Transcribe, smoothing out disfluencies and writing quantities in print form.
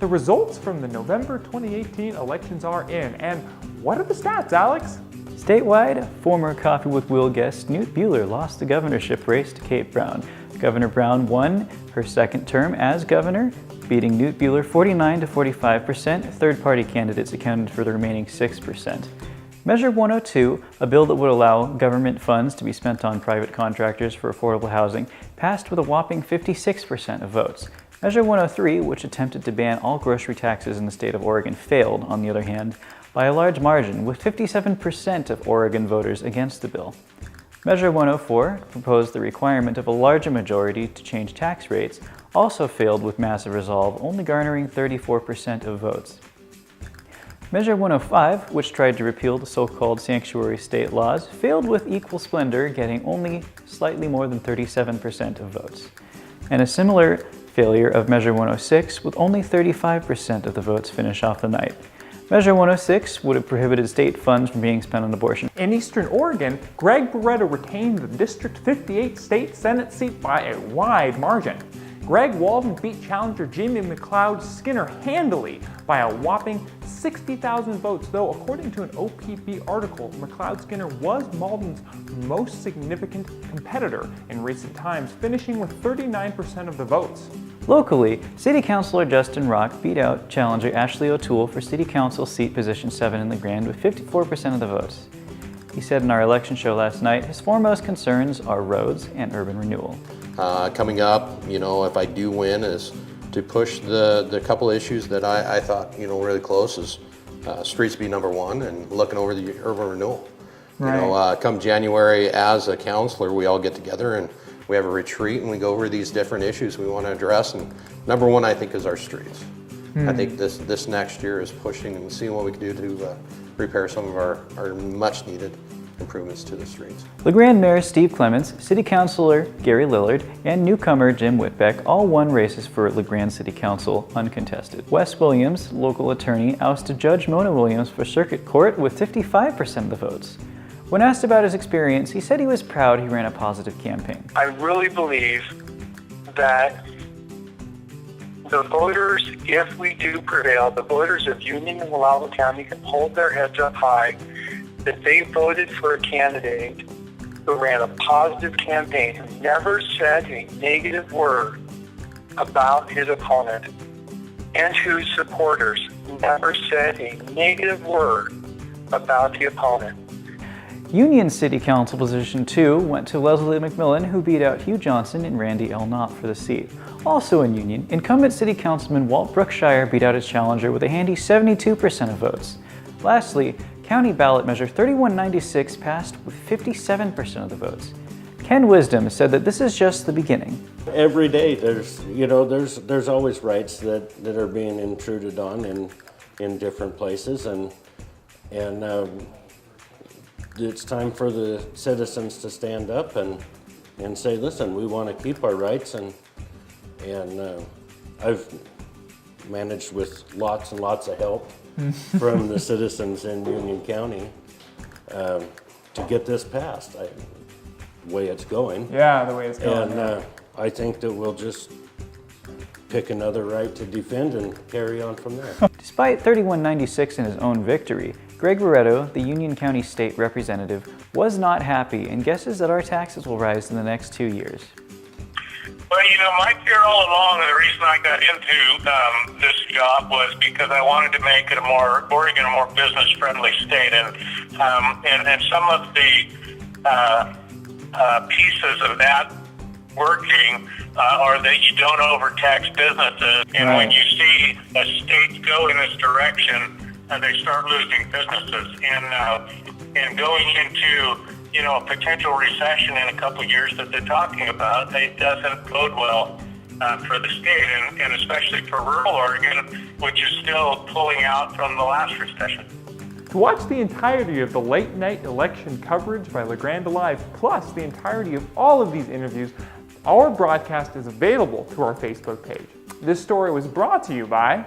The results from the November 2018 elections are in, and what are the stats, Alex? Statewide, former Coffee with Will guest Newt Buehler lost the governorship race to Kate Brown. Governor Brown won her second term as governor, beating Newt Buehler 49% to 45%. Third-party candidates accounted for the remaining 6%. Measure 102, a bill that would allow government funds to be spent on private contractors for affordable housing, passed with a whopping 56% of votes. Measure 103, which attempted to ban all grocery taxes in the state of Oregon, failed, on the other hand, by a large margin, with 57% of Oregon voters against the bill. Measure 104 proposed the requirement of a larger majority to change tax rates, also failed with massive resolve, only garnering 34% of votes. Measure 105, which tried to repeal the so-called sanctuary state laws, failed with equal splendor, getting only slightly more than 37% of votes. And a similar failure of Measure 106, with only 35% of the votes finish off the night. Measure 106 would have prohibited state funds from being spent on abortion. In Eastern Oregon, Greg Barretto retained the District 58 state Senate seat by a wide margin. Greg Walden beat challenger Jimmy McLeod Skinner handily by a whopping 60,000 votes, though according to an OPB article, McLeod Skinner was Walden's most significant competitor in recent times, finishing with 39% of the votes. Locally, City Councilor Justin Rock beat out challenger Ashley O'Toole for City Council seat position 7 in the Grand with 54% of the votes. He said in our election show last night, his foremost concerns are roads and urban renewal. Coming up, if I do win, is to push the couple issues that I thought, really close is streets be number one and looking over the urban renewal. Right. Come January as a councilor, we all get together and we have a retreat and we go over these different issues we want to address. And number one, I think, is our streets. I think this next year is pushing and seeing what we can do to repair some of our much needed improvements to the streets. LeGrand Mayor Steve Clements, City Councilor Gary Lillard, and newcomer Jim Whitbeck all won races for LeGrand City Council uncontested. Wes Williams, local attorney, ousted Judge Mona Williams for Circuit Court with 55% of the votes. When asked about his experience, he said he was proud he ran a positive campaign. I really believe that the voters, if we do prevail, the voters of Union and Wallowa County can hold their heads up high that they voted for a candidate who ran a positive campaign, who never said a negative word about his opponent, and whose supporters never said a negative word about the opponent. Union City Council position 2 went to Leslie McMillan, who beat out Hugh Johnson and Randy L. Knott for the seat. Also in Union, incumbent City Councilman Walt Brookshire beat out his challenger with a handy 72% of votes. Lastly, County ballot measure 3196 passed with 57% of the votes. Ken Wisdom said that this is just the beginning. Every day there's always rights that are being intruded on in different places, and it's time for the citizens to stand up and say, listen, we want to keep our rights, and I've managed with lots and lots of help from the citizens in Union County to get this passed. The way it's going. Yeah, the way it's going. And I think that we'll just pick another right to defend and carry on from there. Despite 3196 in his own victory, Greg Barretto, the Union County State Representative, was not happy and guesses that our taxes will rise in the next 2 years. Well, my fear all along, and the reason I got into this job was because I wanted to make it Oregon a more business-friendly state, and some of the pieces of that working are that you don't overtax businesses, and when you see a state go in this direction, they start losing businesses, and going into a potential recession in a couple of years that they're talking about, it doesn't bode well for the state, and especially for rural Oregon, which is still pulling out from the last recession. To watch the entirety of the late night election coverage by Grande Alive, plus the entirety of all of these interviews, our broadcast is available through our Facebook page. This story was brought to you by